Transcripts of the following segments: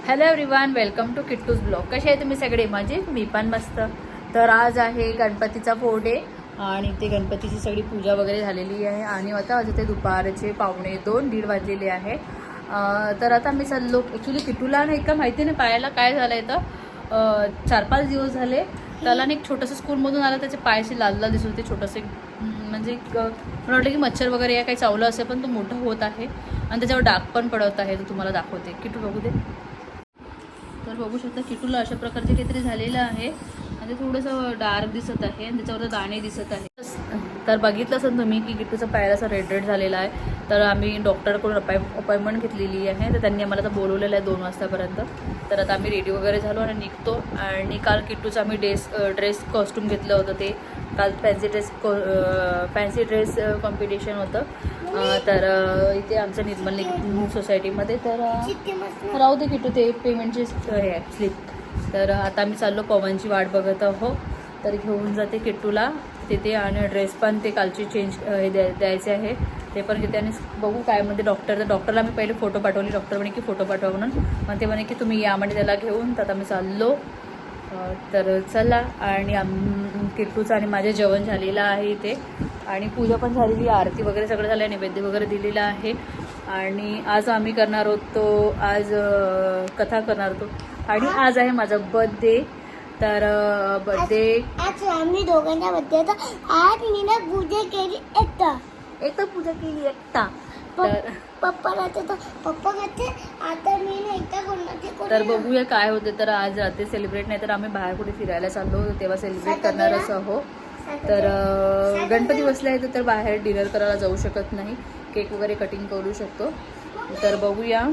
Hello everyone, welcome to Kittu's blog. कसे आहे तुम्ही सगळे? मजेत? मी पण मस्त. तर आज आहे गणपतीचा 4 डे आणि ते गणपतीची सगळी पूजा वगैरे झालेली आहे आणि आता ते दुपारचे 1:45-1:30 वाजलेले आहे. तर आता मी चाललो. ॲक्च्युली किट्टूला नाही का माहिती नाही पायाला काय झालं आहे. तर 4-5 दिवस झाले त्याला एक छोटंसं स्कूलमधून आलं, त्याचे पायाशी लाल लाल दिसत होते. छोटंसं म्हणजे मला वाटलं की मच्छर वगैरे या काही चावलं असेल, पण तो मोठा होत आहे आणि त्याच्यावर डाग पण पडत आहे. तो तुम्हाला दाखवते. किट्टू बघू दे. तर बघू शकता किटूला अशा प्रकारचे काहीतरी झालेलं आहे आणि ते थोडंसं डार्क दिसत आहे आणि त्याच्यावर दाणे दिसत आहे. तर बघितलं असेल तुम्ही की किटूचा पायाला असं रेड रेड झालेला आहे. तर आम्ही डॉक्टरकडून अपॉइंटमेंट घेतलेली आहे. तर त्यांनी आम्हाला तर बोलवलेलं आहे 2 वाजतापर्यंत. तर आता आम्ही रेडी वगैरे झालो आणि निघतो. आणि काल किटूचं आम्ही ड्रेस कॉस्ट्यूम घेतलं होतं. ते काल फॅन्सी ड्रेस कॉम्पिटिशन होतं. तर इथे आमच्या निर्मल सोसायटीमध्ये. तर राहू दे किटू, ते पेमेंटची हे स्लिप. तर आता आम्ही चाललो, पवनची वाट बघत आहो. तर घेऊन जाते किट्टूला तिथे आणि ड्रेस पण ते कालची चेंज द्यायचे आहे, ते पण घेते. आणि बघू काय म्हणते डॉक्टर. तर डॉक्टरला मी पहिले फोटो पाठवली. डॉक्टर म्हणे की फोटो पाठवा म्हणून. मग ते म्हणे की तुम्ही या म्हणे त्याला घेऊन. तर आता मी चाललो. तर चला. आणि किट्टूचं आणि माझे जेवण झालेलं आहे इथे आणि पूजा पण झालेली, आरती वगैरे सगळं झालं, नैवेद्य वगैरे दिलेलं आहे. आणि आज आम्ही करणार होतो, आज कथा करणार होतो आणि आज आहे माझा बर्थडे. तर बर्थडे आज आम्ही दोघांच्या बर्थडे होता. आज मी ना पूजा केली एकटा पूजा केली एकटा. तर पप्पा करते आता मी ना एकटा कोणाचे. तर बघूया काय होते. तर आज रात्री सेलिब्रेट नाही तर आम्ही बाहेर कुठे फिरायला चाललो, तेव्हा सेलिब्रेट करणारच आहो. तर गणपती बसले आहे तर बाहेर डिनर करायला जाऊ शकत नाही, केक वगैरे कटिंग करू शकतो. तर बघूया.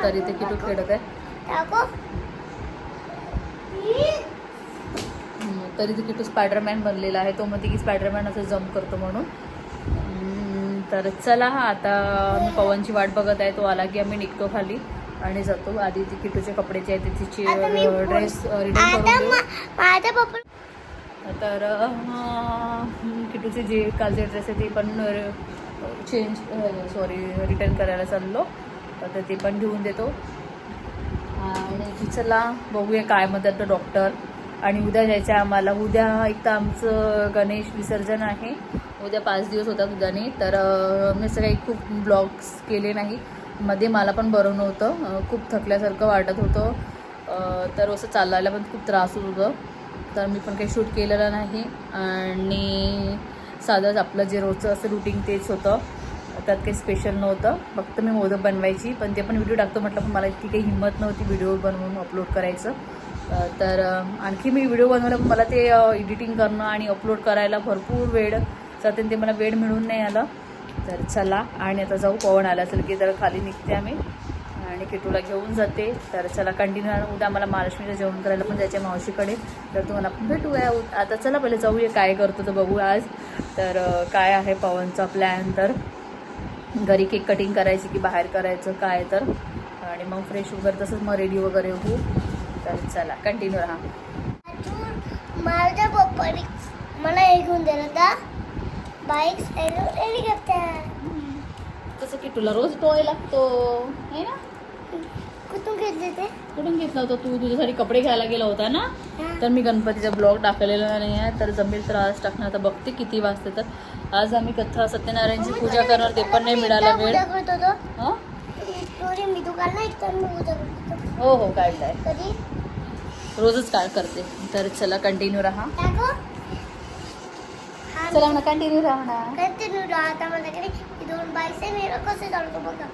तर इथे किटू खेळत आहे. तर इथे किटू स्पायडरमॅन बनलेला आहे. तो म्हणते की स्पायडरमॅन असं जम्प करतो म्हणून. तर चला. आता मी पवनची वाट बघत आहे. तो आला की आम्ही निघतो खाली आणि जातो. आधी ती किटूचे कपडे जे आहेत तिची ड्रेस रिटर्न करून देऊ. तर किटूचे जे कालचे ड्रेस आहे ते पण रिटर्न करायला चाललो. तर ते पण घेऊन देतो. आणि चला बघूया काय म्हणतात डॉक्टर. आणि उद्या जायचं आहे आम्हाला. उद्या एक तर आमचं गणेश विसर्जन आहे. उद्या 5 दिवस होतात उद्याने. तर मी असं काही खूप ब्लॉग्स केले नाही. मध्ये मला पण बरं नव्हतं, खूप थकल्यासारखं वाटत होतं. तर असं चालायला पण खूप त्रास होत होतं. तर मी पण काही शूट केलेलं नाही आणि साधंच आपलं जे रोजचं असं रुटीन तेच होतं. त्यात काही स्पेशल नव्हतं. फक्त मी मोदक बनवायची, पण ते पण व्हिडिओ टाकतो म्हटलं, पण मला इतकी काही हिंमत नव्हती व्हिडिओ बनवून अपलोड करायचं. तर आणखी मी व्हिडिओ बनवलं, पण मला ते एडिटिंग करणं आणि अपलोड करायला भरपूर वेळ जाते. ते मला वेळ मिळून नाही आलं. तर चला. आणि आता जाऊ. पवन आला असेल की तर खाली निघते आम्ही आणि किटूला घेऊन जाते. तर चला कंटिन्यू. उद्या मला महालक्ष्मीचं जेवण करायला पण जायचं आहे मावशीकडे. तर तुम्हाला भेटूया. आता चला पहिले जाऊया काय करतो तर बघू आज. तर काय आहे पवनचा प्लॅन. तर घरी केक कटिंग करायची की बाहेर करायचं काय. तर आणि मग फ्रेश वगैरे तसंच मग रेडी वगैरे होऊ. तर चला कंटिन्यू राहा. माझ्या पप्पाने मला हे घेऊन दिलं होता, बाईक हेलिकॉप्टर. तसं की तुला रोज टॉय लागतो आहे ना. कुठून घेतले ते? कुठून घेतला होता तू? तुझ्यासाठी कपडे घ्यायला गेला होता ना. तर मी गणपतीचा ब्लॉग टाकलेला नाही आहे. तर जमेल तर आज टाकणार. आता बघते किती वाजते. तर आज आम्ही कथा सत्यनारायणची पूजा करणार, ते पण नाही मिळाला वेळ. हां हो हो काढलाय, रोजच काय करते. तर चला कंटिन्यू राहा. चला ना कंटिन्यू राहा ना. आता माझ्याकडे 2 बाईक्स आहे. मी कसं चालतो बघा.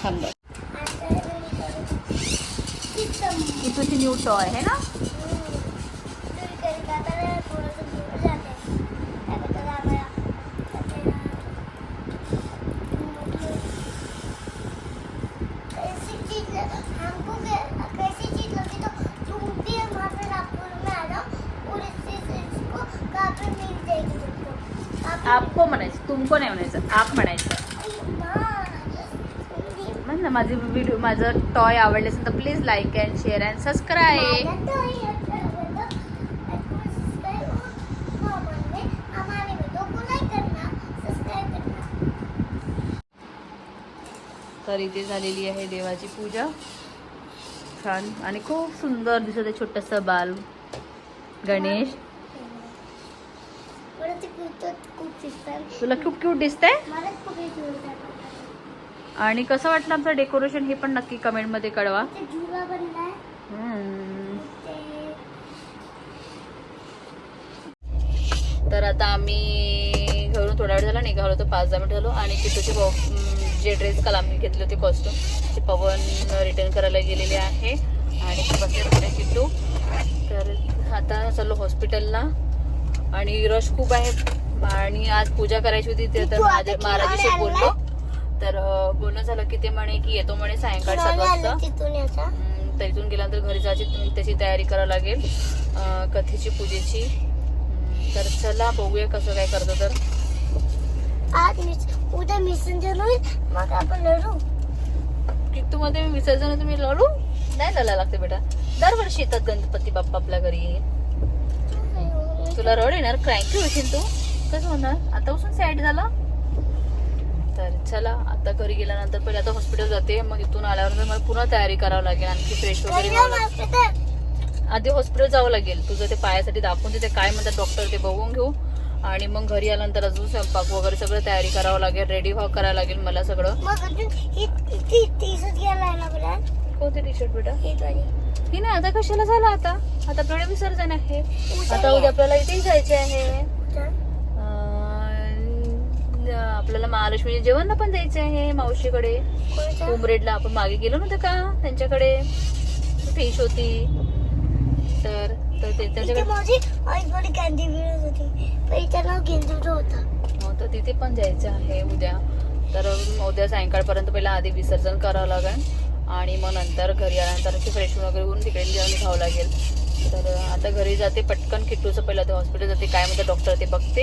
थांब. किटूची न्यू टॉय आहे ना. आपको म्हणायचं, तुमको नाही म्हणायचं, आप म्हणायचं. म्हण ना. माझं टॉय आवडले असेल तर please like and share and subscribe. तर इथे झालेली आहे देवाची पूजा छान आणि खूप सुंदर दिसत आहे छोटंसं बाल गणेश. मला ते खूप दिसतात. तुला खूप क्यूट दिसतंय. मला खूप दिसतात. आणि कसं वाटलं आमचं डेकोरेशन हे पण नक्की कमेंटमध्ये कळवा. ते झुला बनलाय. तर आता आम्ही घरून थोडा वेळ झाला निघालो होतो, 5-10 मिनिट झालो. आणि किटूचे जे ड्रेस काल आम्ही घेतले होते कॉस्ट्युम ते पवन रिटर्न करायला गेलेले आहे. आणि बसले किटू. तर आता चाललो हॉस्पिटलला आणि रश खूप आहे. आणि आज पूजा करायची होती ते तर महाराजाशी बोललो. तर बोलणं झालं की ते म्हणे की येतो म्हणे सायंकाळी 7 वाजता. तर इथून गेल्यानंतर घरी जायची त्याची तयारी करावी लागेल कथेची पूजेची. तर चला बघूया कसं काय करतो. तर आज उद्या विसर्जन होईल मग आपण लढू. किट्टू मध्ये विसर्जन तुम्ही लढू नाही लढायला लागते बेटा. दरवर्षी येतात गणपती बाप्पा आपल्या घरी. तुला रड येणार क्रँकी होशील तू. कसं होणार आता उसून सॅड झाला. तर चला आता घरी गेल्यानंतर पहिले आता हॉस्पिटल जाते. मग इथून आल्यावर मला पुन्हा तयारी करावं लागेल. आणखी फ्रेश वगैरे आधी हॉस्पिटल जावं लागेल. तुझं ते पायासाठी दाखवून तिथे काय म्हणतात डॉक्टर ते बघून घेऊ. आणि मग घरी आल्यानंतर अजून स्वयंपाक वगैरे सगळं तयारी करावं लागेल. रेडी व्हावं करायला लागेल मला सगळं. कोणते टी शर्ट बेटा ही नाही आता कशाला झालं. आता आपल्याकडे विसर्जन आहे. आता उद्या आपल्याला इथे जायचे आहे. आपल्याला महालक्ष्मी जेवणला पण जायचं आहे मावशीकडे उमरेडला. आपण मागे गेलो नव्हतं का त्यांच्याकडे फिश होती. तर तर तिथे पण जायचं आहे उद्या. तर उद्या सायंकाळपर्यंत पहिला आधी विसर्जन करावं लागेल आणि मग नंतर घरी आल्यानंतर फ्रेश वगैरे होऊन तिकडे जेवण खावं लागेल. तर आता घरी जाते पटकन. किट्टूचं पहिला ते हॉस्पिटल जाते काय म्हणतात डॉक्टर ते बघते.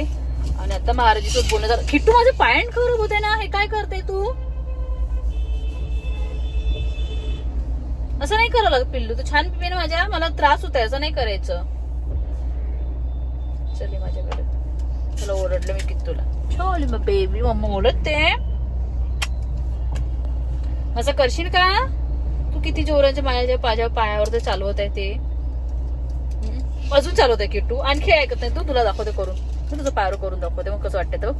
आणि आता महाराजीसोबत बोलणं झालं. किट्टू माझे पॅन्ट खराब होते ना. हे काय करते तू. असं नाही करावं लागत पिल्लू. तू छान पिपे ना माझ्या. मला त्रास होत आहे. असं नाही करायचं. चल माझ्याकडे. तुला ओरडलं मी किट्टूला. छोली मग बेबी मम्मा ओरडते. असं करशील का तू. किती जोराच्या माझ्या पायावर ते चालवत आहे ते. अजून चालवत आहे किट्टू. आणखी ऐकत नाही तू. तुला दाखवते करून. तू तुझं पायावर करून दाखवते मग कसं वाटतं तो.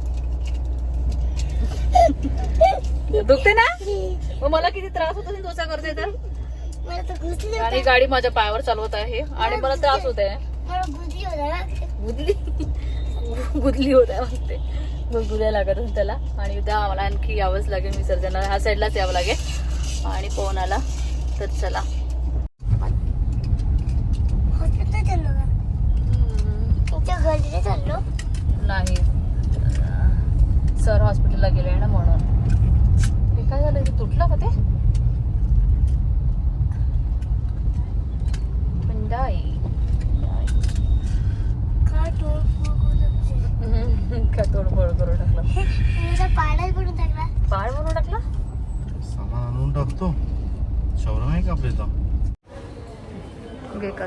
दुखते ना. मग मला किती त्रास होतो तोसा करते तर. आणि गाडी माझ्या पायावर चालवत आहे आणि मला त्रास होत आहे. गुदली होत आहे म्हणते. मग गुद्या लागत होती त्याला. आणि उद्या आम्हाला आणखी यावंच लागेल विसर्जनाला. ह्या साईडलाच यावं लागेल. आणि पवनाला. तर चला नाही सर हॉस्पिटलला गेले ना म्हणून. हे काय झालं ते तुटलं का ते. तोडफोड करून टाकलं. पाय बनवून टाकला. सामान आणून टाकतो. शौर्य नाही का आपल्या इथं. घे कर.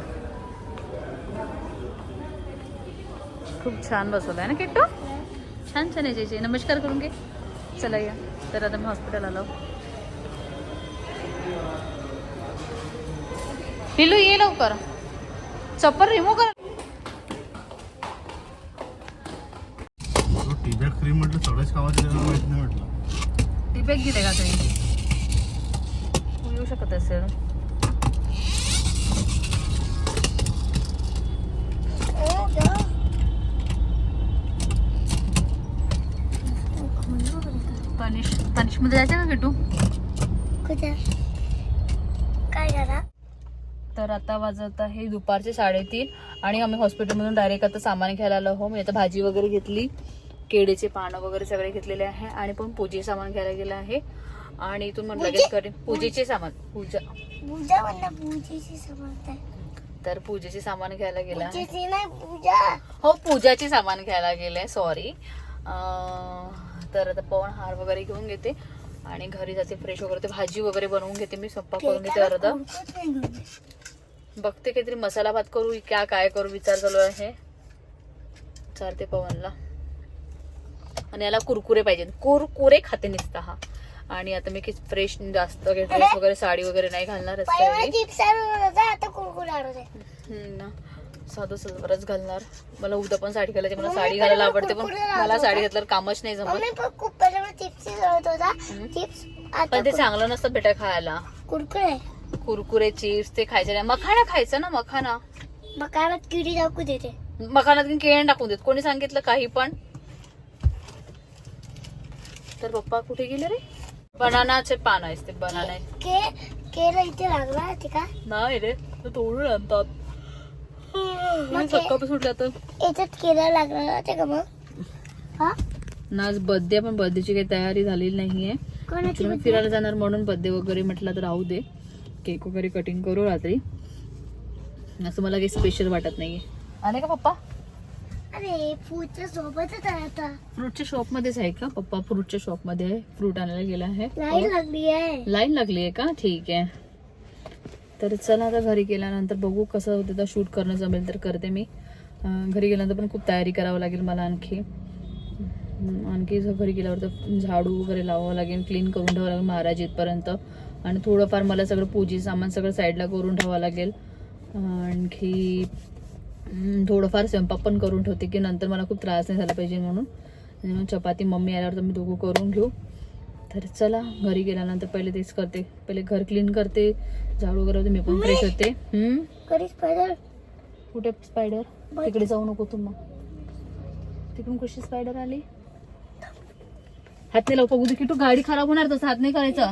खूप छान बसवलं आहे ना किट्टू. छान छान आहे जे. नमस्कार करून घे. चला या. तर आता मी हॉस्पिटल आलो. पिल्लू ये लवकर. चप्पल रिमूव्ह कर. टीबॅग क्रीम म्हटलं सगळ्याच कामाची माहित नाही म्हटलं. टीबॅग घेते का तुम्ही. तू येऊ शकत असेल. तनिष मध्ये जायचं का किटू. काय करा. तर आता वाजत आहे दुपारचे 3:30 आणि आम्ही हॉस्पिटलमधून डायरेक्ट आता सामान घ्यायला आलो हो. मी आता भाजी वगैरे घेतली. केळीचे पानं वगैरे सगळे घेतलेले आहे. आणि पण पूजेचे सामान घ्यायला गेलं आहे. आणि इथून म्हटलं लगेच करेन पूजेचे सामान. तर पूजेचे सामान घ्यायला गेला. हो पूजाचे सामान घ्यायला गेले. सॉरी. तर आता पवन हार वगैरे घेऊन घेते आणि घरी जाते फ्रेश वगैरे. ते भाजी वगैरे बनवून घेते मी. स्वयंपाक करून घेते अर्धा. बघते काहीतरी मसाला भात करू काय करू विचार चालू आहे. चालते पवनला. आणि याला कुरकुरे पाहिजे. कुरकुरे खाते निसता हा. आणि आता मी फ्रेश जास्त ड्रेस वगैरे साडी वगैरे नाही घालणार पहिले चिप्स आणून होता, आता कुरकुरे आणून आहे. ना साधं सलवारच घालणार. मला उद्या पण साडी घालायची, मला साडी घालायला आवडते पण मला साडी घातल्यावर कामच नाही जमत. मम्मी पण खूप पहिल्यावर चिप्स आणत होता, चिप्स आता पण ते चांगलं नसतं बेटा खायला. कुरकुरे. कुरकुरे चिप्स ते खायचे नाही. मखाना खायचं ना, मखाना. मकानात किडी टाकू देते. मखानात केळी टाकून देत. कोणी सांगितलं काही पण. तर पप्पा कुठे गेले रे? बनानाचे पान आहेत ते, बनाना केला इथे लागला ते का नाही रे, ते तोडून आणतात. सकाळ सुटल्या तर याच्यात केला लागला ते का मग? हा ना आज बर्थडे, पण बर्थडेची काही तयारी झालेली नाहीये. कोणाची मी फिरायला जाणार म्हणून बर्थडे वगैरे म्हटलं तर राहू दे, केक वगैरे कटिंग करू रात्री. असं मला काही स्पेशल वाटत नाहीये. आले का पप्पा? अरे फ्रूटच्या सोबतच आहे आता. फ्रूटच्या शॉप मध्येच आहे का पप्पा? फ्रूटच्या शॉप मध्ये आहे, फ्रूट आणायला गेला आहे. लाईन लागली आहे. लाईन लागली आहे का? ठीक आहे. तर चला आता घरी गेल्यानंतर बघू कसं होतं. तर शूट करणं जमेल तर करते मी. घरी गेल्यानंतर पण खूप तयारी करावं लागेल मला. आणखी घरी गेल्यावर तर झाडू वगैरे लावावं लागेल, क्लीन करून ठेवावं लागेल महाराज येतपर्यंत. आणि थोडंफार मला सगळं पूजेचं सामान सगळं साईडला करून ठेवावं लागेल. आणखी थोडंफार स्वयंपाक पण करून ठेवते की नंतर मला खूप त्रास नाही झाला पाहिजे म्हणून. आणि मग चपाती मम्मी आल्यावर तर मी दोघं करून घेऊ. तर चला घरी गेल्यानंतर पहिले तेच करते. पहिले घर क्लीन करते, झाडू वगैरे होते, मी पण फ्रेश होते. कधी स्पायडर? कुठे स्पायडर? तिकडे जाऊ नको तू. मग तिकडून कशी स्पायडर आली? हात नाही लावू बघू दे की तू, गाडी खराब होणार. तसं हात नाही करायचा.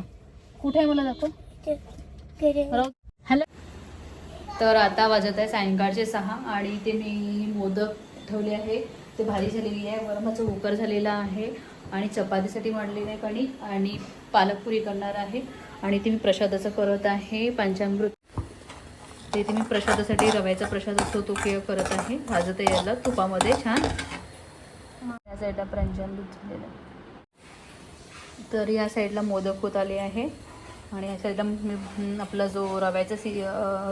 कुठे आहे मला दाखव. हॅलो. तर आता वाजत आहे सायंकाळचे 6 आणि ते मी मोदक ठेवले आहे, ते भारी झालेली आहे. वरमाचं कुकर झालेला आहे आणि चपातीसाठी वाढलेलं आहे कणिक आणि पालकपुरी करणार आहे. आणि ते मी प्रसादाचं करत आहे, पंचामृत. ते मी प्रसादासाठी रव्याचा प्रसाद असतो तो करत आहे. भाजत आहे याला तुपामध्ये छान. या साईडला पंचामृत झालेलं आहे. तर या साईडला मोदक होत आले आहे आणि या साईडला मी आपला जो रव्याचा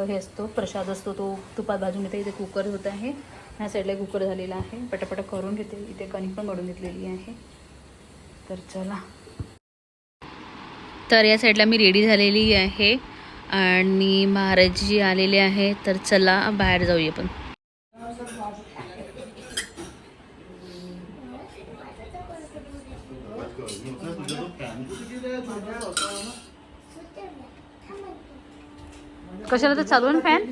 हे असतो प्रसाद असतो तो तुपात भाजून घेते. इथे कुकर होत आहे, ह्या साईडला कुकर झालेला आहे. पटापट करून घेते. इथे कणिक पण मळून घेतलेली आहे. तर चला. तर या साईडला मी रेडी झालेली आहे आणि महाराजजी आलेले आहे. तर चला बाहेर जाऊया पण. कशाला तर चालू आहे फॅन?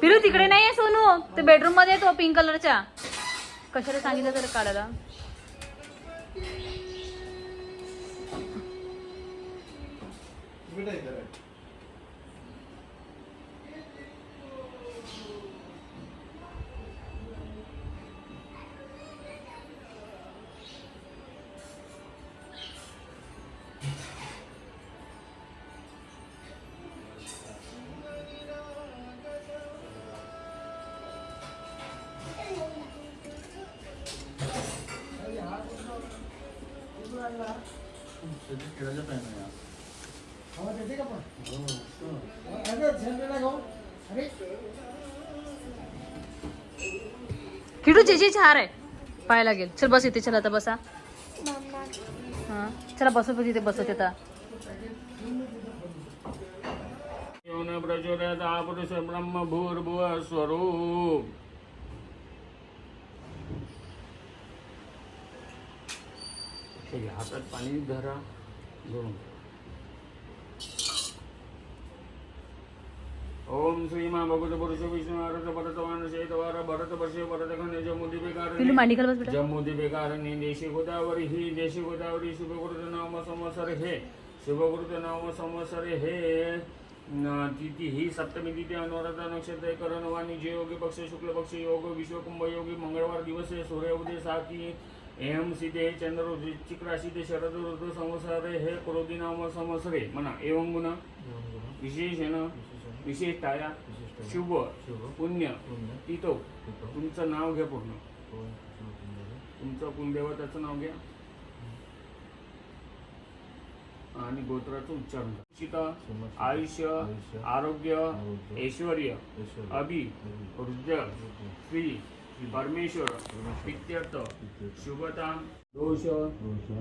पिलू तिकडे नाहीये सोनू, ते बेडरूम मध्ये तो पिंक कलरच्या. कशाला सांगितलं तर काढायला. किटू जेजी छार आहे, पाहायला लागेल. चल बस इथे. चल आता बसा. हा चला बसू. पण इथे बसत आता. पुरुष ब्रह्म भूर्भुव स्वरूप. हातात पाणी धरा भरून. ओम श्री मा भगवत पुरुष विष्णु आरत भरतवान शेतवार भरत वर्षे भरत खंड जमुदी बेकार पिलू मांडी घाल बस बेटा. जमुदी बेकार देशी गोदावरी ही देशी गोदावरी शुभकृत नाम संवत्सर हे शुभकृत नाम संवत्सर हे तिथी ही सप्तमी तिथी अनुराधा नक्षत्र करण वाणी जे योगी पक्ष शुक्ल पक्ष योग विश्व कुंभ योगी मंगळवार दिवस सूर्य उदय साकी एम सीते चंद्र वृश्चिक राशी ते शरद ऋतू संवत्सरे हे क्रोधी नाम संवत्सरे म्हणा. एवं गुण विशेषण विशेषताया शुभ पुण्य तिथो. तुमचं नाव घ्या पूर्ण. तुमचं कुलदेवताचं नाव घ्या आणि गोत्राचं उच्चारण करा. शिता आयुष्य आरोग्य ऐश्वर्य अभि वृद्ध स्त्री परमेश्वर इत्यर्थ शुभता दोष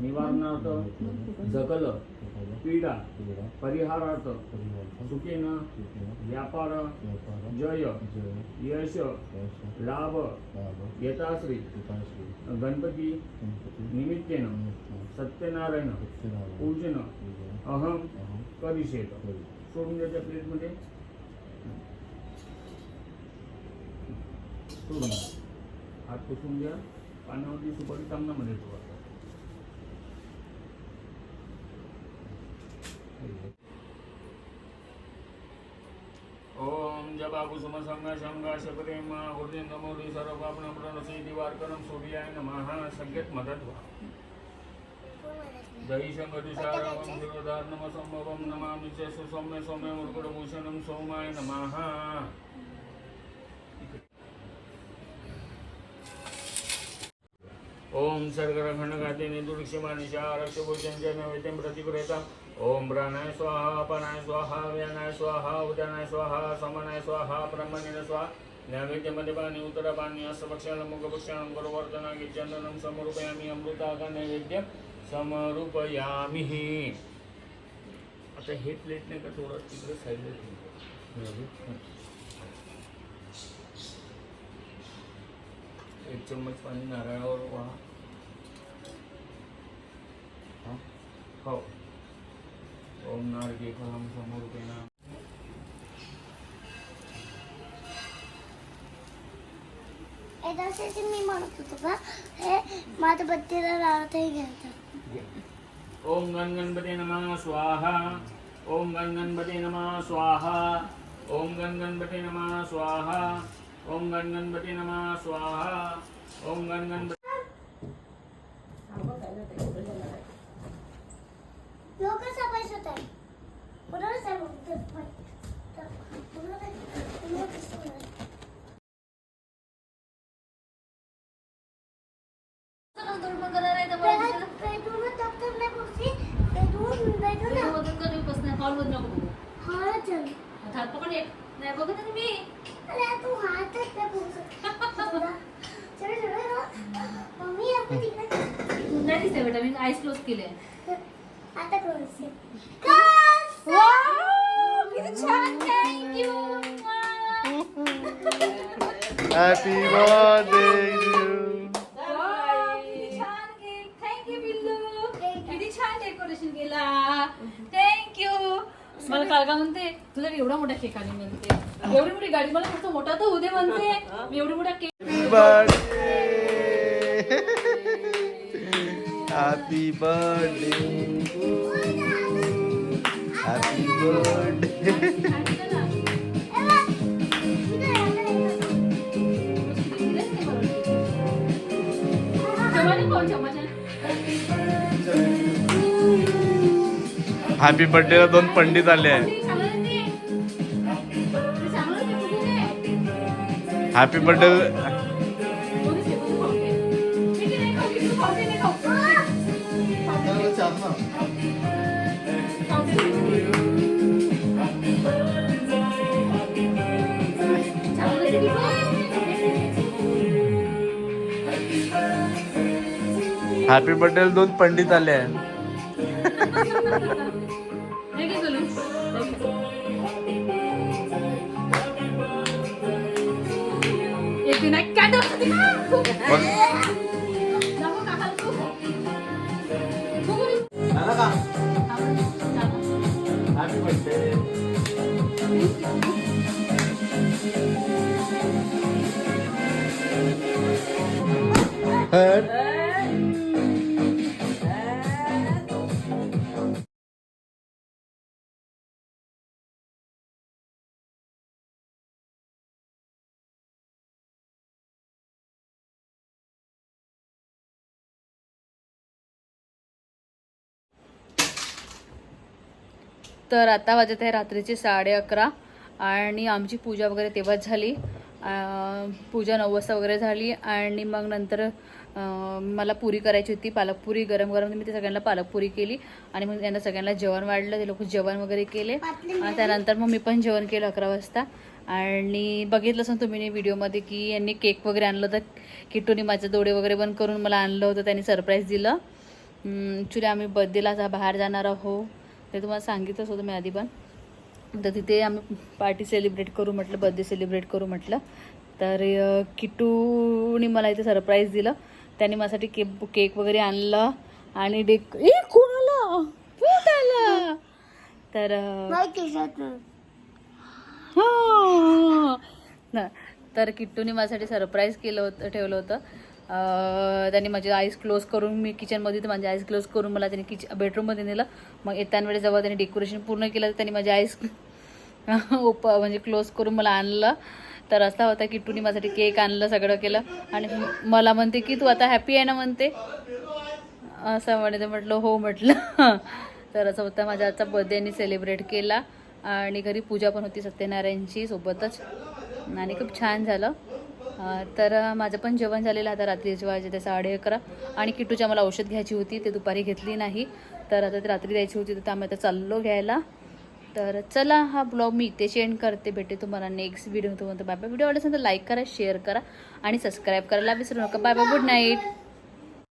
निवारणार्थ सकल पीडा परिहारार्थ सुखेन व्यापार जय यश लाभ यथाश्री गणपती निमित्तेन सत्यनारायण पूजन अहम करिष्येत. सोडून द्यायच्या प्लेटमध्ये सोडून हात पुसून घ्या. पाण्यावरती सुपारी तांबणामध्ये ठेवा. ओम जपा कुसुम संगा शंगा शबरेम हृदय नमोरी सर्व पापण प्रणसी दिवारकरम सूर्याय नमः. सगळ्यात मदत व्हा. दही शंकरुषारावं शिरोधार नम संभवं नमामि च सुसौम्य सौम्य मुर्कुटभूषणं सौमाय नमः. ओम सर्गरखंडघाते निदुर्क्षमानिशा रक्षभूषण नैवेद्यं प्रतिगृहीता. ओम प्राणाय स्वाहा अपानाय स्वाहा व्यानाय स्वाहा उदानाय स्वाहा समानाय स्वाहा ब्रह्मणेन स्वाहा. नैवेद्यमध्ये पाणी उत्तरा पाणी अस्त्रपक्षाला मुखपक्षानं गुरुवर्धना चंदनं समर्पयामि. अमृताका नैवेद्य समरूपयामि. आता हे प्लेट नाही का थोडं तिकडे साईडला ठेवू. एक चम्मच पाणी नारळावर वाहा. हो. ओम नारळी फळं समरूपेण. त्यासाठी मी म्हणत होतो का हे माझ्या बत्तीला राहतही घ्यायचं. ओम गण गणपते नमः स्वाहा. ओम गण गणपते नमः स्वाहा. ओम गण गणपते नमः स्वाहा. ओम गण गणपते नमः स्वाहा. ओम गण गणपती. लोक सफाईच होत आहे. बरोबर साहेब बेटा मी आईस क्लोज केले. आता करू हॅपी बर्थडे डेकोरेशन केला. थँक्यू. मला कालका म्हणते तुला एवढा मोठा केक आणि म्हणते एवढी मोठी गाडी मला फक्त मोठा तर होऊ दे म्हणते. मी एवढी मोठा cake. Happy birthday happy birthday. Happy बर्थडेला 2 पंडित आले आहे. Happy birthday. हॅपी बर्थडेला 2 पंडित आले आहे. Happy birthday. तर आता वाजत आहे रात्रीचे 11:30 आणि आमची पूजा वगैरे तेव्हाच झाली. पूजा 9 वाजता वगैरे झाली आणि मग नंतर मला पुरी करायची होती. पालकपुरी गरम गरम मी ते सगळ्यांना पालकपुरी केली आणि मग त्यांना सगळ्यांना जेवण वाढलं. ते लोक जेवण वगैरे केले आणि त्यानंतर मग मी पण जेवण केलं 11 वाजता. आणि बघितलं असं तुम्ही व्हिडिओमध्ये की यांनी केक वगैरे आणलं होतं. किट्टूने माझे डोळे वगैरे बंद करून मला आणलं होतं, त्यांनी सरप्राईज दिलं. ॲक्च्युली आम्ही बर्थडेला आता बाहेर जाणार आहो, ते तुम्हाला सांगितलंच होतं मी आधी पण. तर तिथे आम्ही पार्टी सेलिब्रेट करू म्हटलं, बर्थडे सेलिब्रेट करू म्हटलं. तर किट्टूने मला इथे सरप्राईज दिलं. त्याने माझ्यासाठी केक वगैरे आणलं आणि कोणाला भूत आलं. तर तर किट्टूने माझ्यासाठी सरप्राईज केलं होतं, ठेवलं होतं. त्यांनी माझी आईज क्लोज करून, मी किचनमध्ये तर माझी आईज क्लोज करून मला त्यांनी बेडरूममध्ये नेलं. मग येताना वेळेस जेव्हा त्यांनी डेकोरेशन पूर्ण केलं तर त्यांनी माझी आईज म्हणजे क्लोज करून मला आणलं. तर असा होता, किट्टूने माझ्यासाठी केक आणलं, सगळं केलं आणि मला म्हणते की तू आता हॅपी आहे ना म्हणते, असं म्हणते. म्हटलं हो म्हटलं. तर असं होतं, माझ्या आजचा बर्थडेनी सेलिब्रेट केला आणि घरी पूजा पण होती सत्यनारायणची सोबतच आणि खूप छान झालं. तर माझं पण जेवण झालेलं आता, रात्री जेवायचे ते 11:30 आणि किट्टूच्या मला औषध घ्यायची होती, ते दुपारी घेतली नाही. तर आता ते रात्री द्यायची होती, तर आम्ही आता चाललो घ्यायला. तर चला, हा ब्लॉग मी इथे एंड करते. भेटे तुम्हाला next video. Bye bye. Video आवडला असेल तर लाईक करा, शेअर करा आणि सबस्क्राईब करायला विसरू नका. Bye bye, good night.